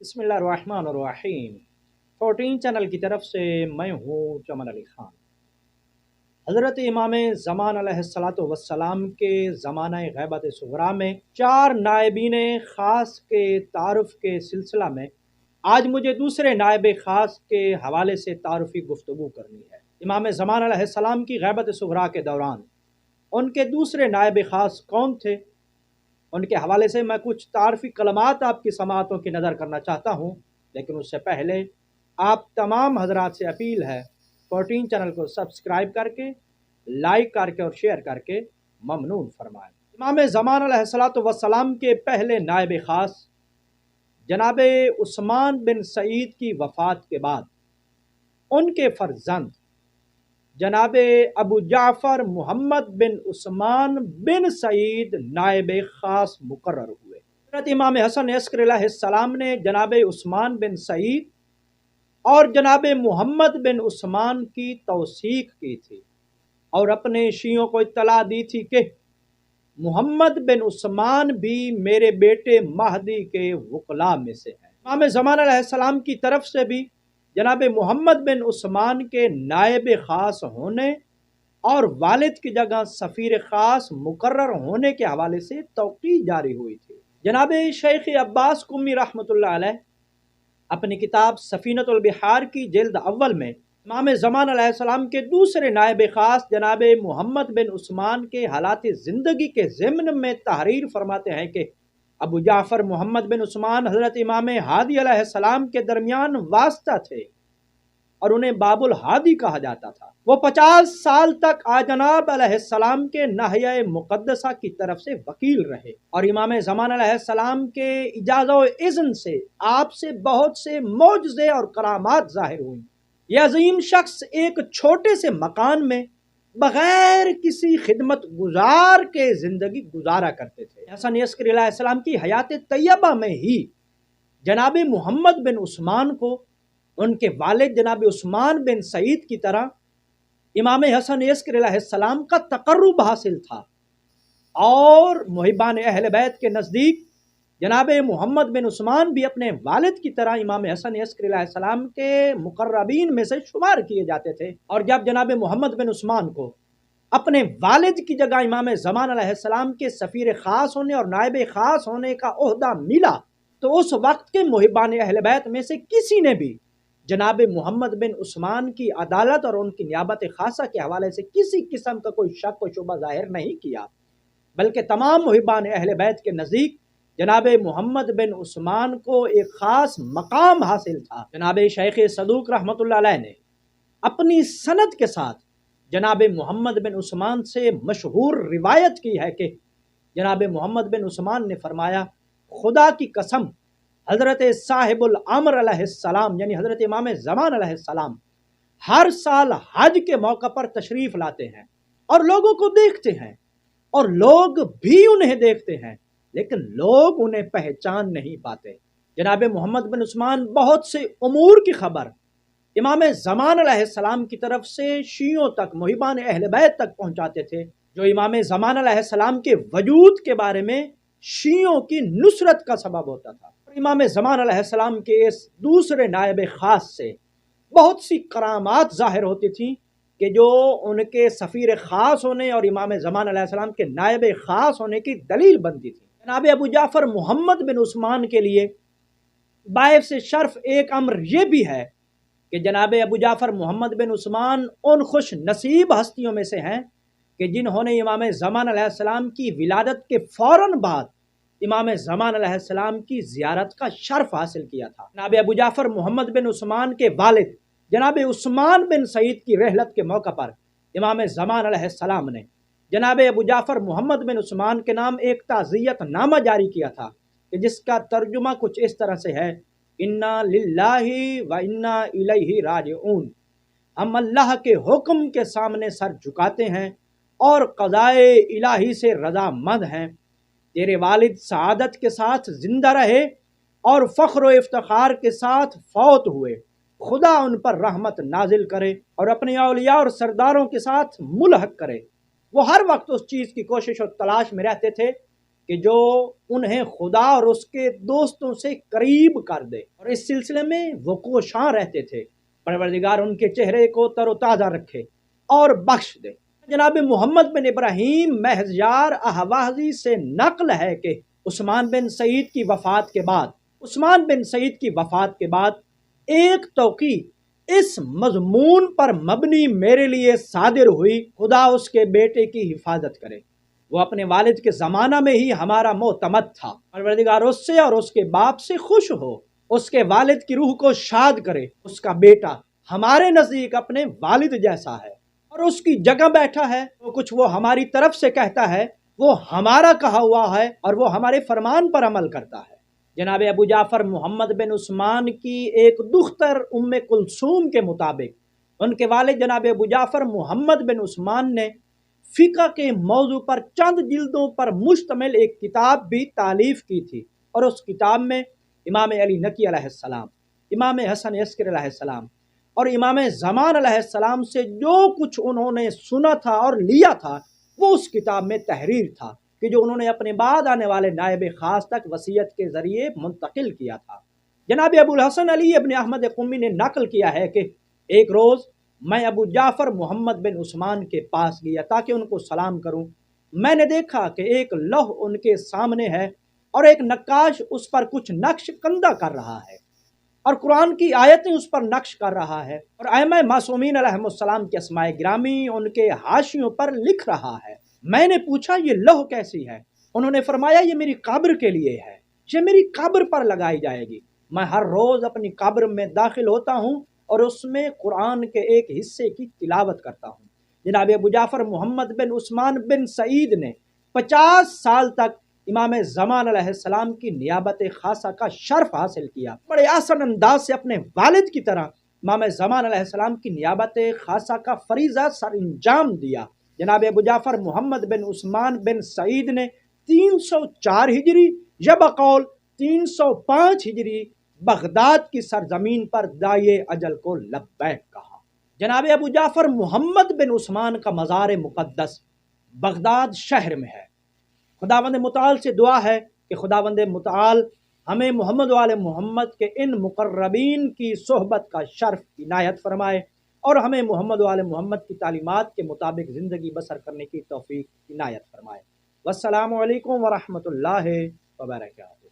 बिस्मिल्लाहिर्रहमानिर्रहीम 14 चैनल की तरफ से मैं हूँ चमन अली ख़ान। हज़रत इमाम ज़मान अलैहिस्सलातु वस्सलाम के ज़माना ग़ैबत सुग़रा में 4 नायबीन ख़ास के तारुफ़ के सिलसिला में आज मुझे दूसरे नायब ख़ास के हवाले से तारुफ़ी गुफ्तगू करनी है। इमाम ज़मान अलैहिस्सलाम की ग़ैबत सुग़रा के दौरान उनके दूसरे नायब ख़ास कौन थे, उनके हवाले से मैं कुछ तारफ़ी कलमात आपकी समाअतों की नज़र करना चाहता हूँ। लेकिन उससे पहले आप तमाम हज़रात से अपील है 14 चैनल को सब्सक्राइब करके, लाइक करके और शेयर करके ममनून फरमाएँ। इमाम ज़मान अलैहिस्सलातु वस्सलाम के पहले नायब ख़ास जनाब उस्मान बिन सईद की वफ़ात के बाद उनके फ़र्जंद जनाब अबू जाफ़र मुहम्मद बिन उस्मान बिन सईद नायब ख़ास मुकर्रर हुए। हज़रत इमाम हसन अस्कर अलैहिस्सलाम ने जनाब उस्मान बिन सईद और जनाब मुहम्मद बिन उस्मान की तौसीक की थी और अपने शियों को इत्तला दी थी कि मुहम्मद बिन उस्मान भी मेरे बेटे महदी के वकला में से हैं। इमाम ज़मान अलैहिस्सलाम की तरफ से भी जनाब मुहम्मद बिन उस्मान के नायब ख़ास होने और वालिद की जगह सफ़ीर ख़ास मुकर्रर होने के हवाले से तौक़ी जारी हुई थी। जनाब शेख अब्बास कुम्मी रहमतुल्लाह अलैह अपनी किताब सफ़ीनतुल बिहार की जिल्द अव्वल में इमाम ज़मान अलैहिस्सलाम के दूसरे नायब ख़ास जनाब मुहम्मद बिन उस्मान के हालात ज़िंदगी के ज़िम्न में तहरीर फरमाते हैं कि अबू जाफ़र मुहम्मद बिन उस्मान हज़रत इमाम हादी अलैहिस्सलाम के दरमियान वास्ता थे और उन्हें बाबुल हादी कहा जाता था। वो 50 साल तक आजनाब अलैहिस्सलाम के नाहिया मुक़द्दसा की तरफ से वकील रहे और इमाम ज़मान अलैहिस्सलाम के इजाज़त इज़्न से आपसे बहुत से मौजज़े और करामात ज़ाहिर हुई। यह अजीम शख्स एक छोटे से मकान में बग़ैर किसी खिदमत गुजार के ज़िंदगी गुजारा करते थे। हसन अस्कर अलैहिस्सलाम की हयात तैयबा में ही जनाब मुहम्मद बिन उस्मान को उनके वालिद जनाब उस्मान बिन सईद की तरह इमाम हसन अस्कर अलैहिस्सलाम का तक़र्रुब हासिल था और मुहिबान अहले बैत के नज़दीक जनाब मुहम्मद बिन उस्मान भी अपने वालिद की तरह इमाम हसन अस्कर अलैहिस्सलाम के मुक़र्रबीन में से शुमार किए जाते थे। और जब जनाब मुहम्मद बिन उस्मान को अपने वालिद की जगह इमाम ज़मान अलैहिस्सलाम के सफ़ीर ख़ास होने और नायब ख़ास होने का ओहदा मिला तो उस वक्त के मुहिबान अहले बैत में से किसी ने भी जनाब मुहम्मद बिन उस्मान की अदालत और उनकी नियाबत ख़ासा के हवाले से किसी किस्म का कोई शक व शुबा ज़ाहिर नहीं किया, बल्कि तमाम मुहिबान अहले बैत के नज़दीक जनाब मुहम्मद बिन उस्मान को एक ख़ास मकाम हासिल था। जनाब शेख सदूक रहमतुल्लाह अलैह ने अपनी सनद के साथ जनाब मुहम्मद बिन उस्मान से मशहूर रिवायत की है कि जनाब मुहम्मद बिन उस्मान ने फरमाया, खुदा की कसम हज़रत साहिबुल अम्र अलैहिस्सलाम यानी हज़रत इमाम ज़मान अलैहिस्सलाम हर साल हज के मौका पर तशरीफ़ लाते हैं और लोगों को देखते हैं और लोग भी उन्हें देखते हैं, लेकिन लोग उन्हें पहचान नहीं पाते। जनाब मुहम्मद बिन उस्मान बहुत से उमूर की खबर इमाम ज़मान अलैहिस्सलाम की तरफ से शियों तक मुहिबान अहले बैत तक पहुँचाते थे, जो इमाम ज़मान अलैहिस्सलाम के वजूद के बारे में शियों की नुसरत का सबब होता था। इमाम ज़मान अलैहिस्सलाम के इस दूसरे नायब ख़ास से बहुत सी करामात ज़ाहिर होती थी कि जो उनके सफ़ीर ख़ास होने और इमाम ज़मान अलैहिस्सलाम के नायब ख़ास होने की दलील बनती थी। जनाब अबू जाफ़र मुहम्मद बिन उस्मान के लिए बाइस शर्फ एक अम्र यह भी है कि जनाब अबू जाफ़र मुहम्मद बिन उस्मान उन खुश नसीब हस्तियों में से हैं कि जिन्होंने इमाम ज़मान अलैहिस्सलाम की विलादत के फ़ौरन बाद इमाम ज़मान अलैहिस्सलाम की ज़ियारत का शर्फ हासिल किया था। जनाब अबू जाफ़र मुहम्मद बिन उस्मान के वालिद जनाब उस्मान बिन सईद की रहलत के मौका पर इमाम ज़मान अलैहिस्सलाम ने जनाब अबू जाफ़र मुहम्मद बिन उस्मान के नाम एक ताज़ियत नामा जारी किया था कि जिसका तर्जुमा कुछ इस तरह से है, इन्ना लिल्लाहि व इन्ना इलैहि राजिऊन। हम अल्लाह के हुक्म के सामने सर झुकाते हैं और क़ज़ाए इलाही से रज़ामंद हैं। तेरे वालिद सआदत के साथ जिंदा रहे और फ़ख्र व इफ्तिखार के साथ फौत हुए। खुदा उन पर रहमत नाजिल करे और अपने औलिया और सरदारों के साथ मुल्हक करे। वो हर वक्त उस चीज़ की कोशिश और तलाश में रहते थे کہ جو انہیں خدا اور اس کے دوستوں سے قریب کر دے، اور اس سلسلے میں وہ کوشاں رہتے تھے۔ پروردگار ان کے چہرے کو تر و تازہ رکھے اور بخش دے۔ جناب محمد بن ابراہیم محضیار احوازی سے نقل ہے کہ عثمان بن سعید کی وفات کے بعد ایک توقیع اس مضمون پر مبنی میرے لیے صادر ہوئی: خدا اس کے بیٹے کی حفاظت کرے، وہ اپنے والد کے زمانہ میں ہی ہمارا معتمد تھا، پروردگار اس سے اور اس کے باپ سے خوش ہو، اس کے والد کی روح کو شاد کرے، اس کا بیٹا ہمارے نزدیک اپنے والد جیسا ہے اور اس کی جگہ بیٹھا ہے، جو کچھ وہ ہماری طرف سے کہتا ہے وہ ہمارا کہا ہوا ہے اور وہ ہمارے فرمان پر عمل کرتا ہے۔ جناب ابو جعفر محمد بن عثمان کی ایک دختر ام کلثوم کے مطابق ان کے والد جناب ابو جعفر محمد بن عثمان نے فقہ کے موضوع پر چند جلدوں پر مشتمل ایک کتاب بھی تالیف کی تھی، اور اس کتاب میں امام علی نقی علیہ السلام، امام حسن عسکری علیہ السلام اور امام زمان علیہ السلام سے جو کچھ انہوں نے سنا تھا اور لیا تھا وہ اس کتاب میں تحریر تھا کہ جو انہوں نے اپنے بعد آنے والے نائب خاص تک وصیت کے ذریعے منتقل کیا تھا۔ جناب ابو الحسن علی ابن احمد قمی نے نقل کیا ہے کہ ایک روز میں ابو جعفر محمد بن عثمان کے پاس گیا تاکہ ان کو سلام کروں۔ میں نے دیکھا کہ ایک لوح ان کے سامنے ہے اور ایک نقاش اس پر کچھ نقش کندہ کر رہا ہے اور قرآن کی آیتیں اس پر نقش کر رہا ہے، اور ائمہ معصومین علیہم السلام کے اسماء گرامی ان کے حاشیوں پر لکھ رہا ہے۔ میں نے پوچھا یہ لوح کیسی ہے؟ انہوں نے فرمایا یہ میری قبر کے لیے ہے، یہ میری قبر پر لگائی جائے گی۔ میں ہر روز اپنی قبر میں داخل ہوتا ہوں اور اس میں قرآن کے ایک حصے کی تلاوت کرتا ہوں۔ جناب ابو جعفر محمد بن عثمان بن سعید نے 50 سال تک امام زمان علیہ السلام کی نیابت خاصہ کا شرف حاصل کیا، بڑے آسان انداز سے اپنے والد کی طرح امام زمان علیہ السلام کی نیابت خاصہ کا فریضہ سر انجام دیا۔ جناب ابو جعفر محمد بن عثمان بن سعید نے 304 ہجری یا بقول 305 ہجری بغداد کی سرزمین پر داعی اجل کو لبیک کہا۔ جناب ابو جعفر محمد بن عثمان کا مزار مقدس بغداد شہر میں ہے۔ خداوند متعال سے دعا ہے کہ خداوند متعال ہمیں محمد وآل محمد کے ان مقربین کی صحبت کا شرف عنایت فرمائے اور ہمیں محمد وآل محمد کی تعلیمات کے مطابق زندگی بسر کرنے کی توفیق عنایت فرمائے۔ والسلام علیکم ورحمۃ اللہ وبرکاتہ۔